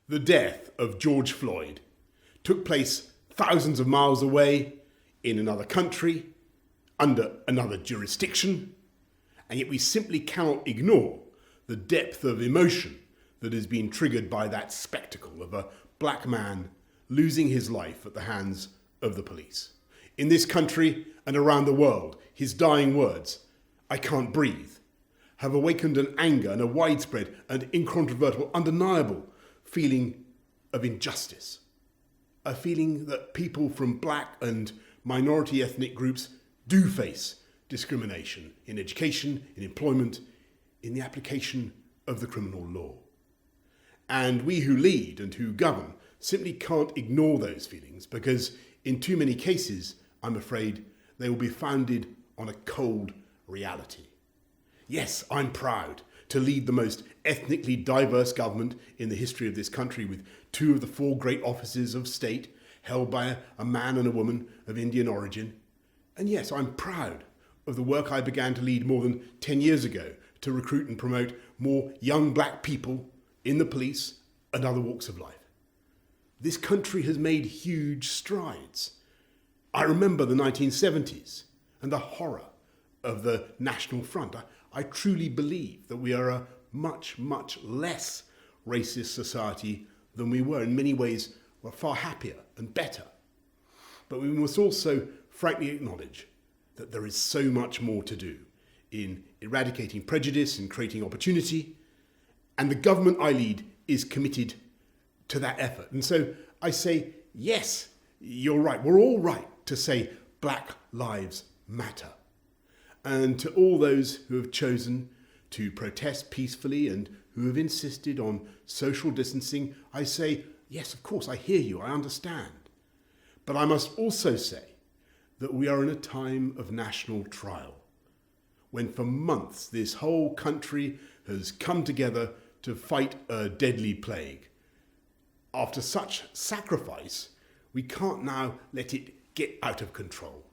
The death of George Floyd took place thousands of miles away, in another country, under another jurisdiction, and yet we simply cannot ignore the depth of emotion that has been triggered by that spectacle of a black man losing his life at the hands of the police. In this country and around the world, his dying words, "I can't breathe," have awakened an anger and a widespread and incontrovertible, undeniable feeling of injustice. A feeling that people from black and minority ethnic groups do face discrimination in education, in employment, in the application of the criminal law. And we who lead and who govern simply can't ignore those feelings because in too many cases, I'm afraid, they will be founded on a cold reality. Yes, I'm proud to lead the most ethnically diverse government in the history of this country, with 2 of the 4 great offices of state held by a man and a woman of Indian origin. And yes, I'm proud of the work I began to lead more than 10 years ago to recruit and promote more young black people in the police and other walks of life. This country has made huge strides. I remember the 1970s and the horror of the National Front. I truly believe that we are a much, much less racist society than we were. In many ways, we're far happier and better. But we must also frankly acknowledge that there is so much more to do in eradicating prejudice and creating opportunity. And the government I lead is committed to that effort. And so I say, yes, you're right. We're all right to say Black Lives Matter. And to all those who have chosen to protest peacefully and who have insisted on social distancing, I say, yes, of course, I hear you, I understand. But I must also say that we are in a time of national trial, when for months this whole country has come together to fight a deadly plague. After such sacrifice, we can't now let it get out of control.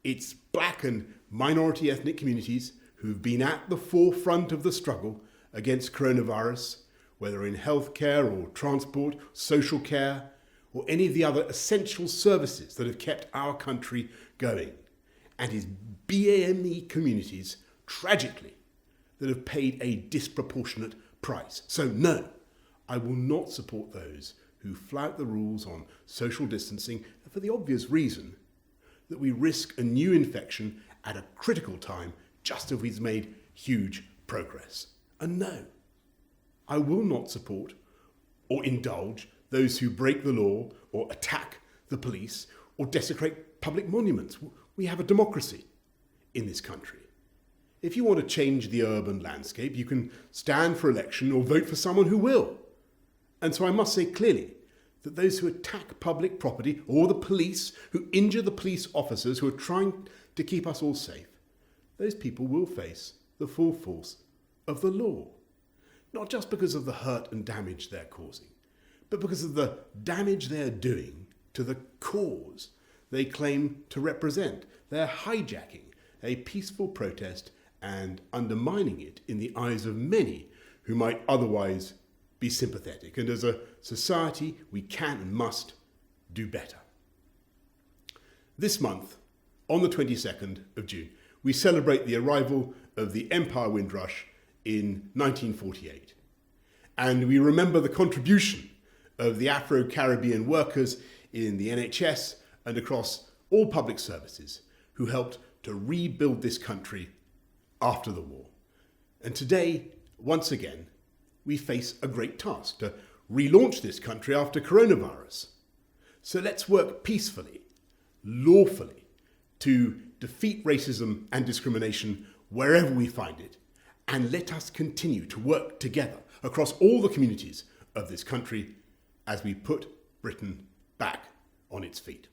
It's black and minority ethnic communities who've been at the forefront of the struggle against coronavirus, whether in healthcare or transport, social care, or any of the other essential services that have kept our country going. And it's BAME communities, tragically, that have paid a disproportionate price. So no, I will not support those who flout the rules on social distancing for the obvious reason that we risk a new infection at a critical time just as we've made huge progress. And no, I will not support or indulge those who break the law or attack the police or desecrate public monuments. We have a democracy in this country. If you want to change the urban landscape, you can stand for election or vote for someone who will. And so I must say clearly that those who attack public property or the police, who injure the police officers who are trying to keep us all safe, those people will face the full force of the law. Not just because of the hurt and damage they're causing, but because of the damage they're doing to the cause they claim to represent. They're hijacking a peaceful protest and undermining it in the eyes of many who might otherwise be sympathetic. And as a society, we can and must do better. This month, on the 22nd of June, we celebrate the arrival of the Empire Windrush in 1948. And we remember the contribution of the Afro-Caribbean workers in the NHS and across all public services who helped to rebuild this country after the war. And today, once again, we face a great task to relaunch this country after coronavirus. So let's work peacefully, lawfully, to defeat racism and discrimination wherever we find it. And let us continue to work together across all the communities of this country as we put Britain back on its feet.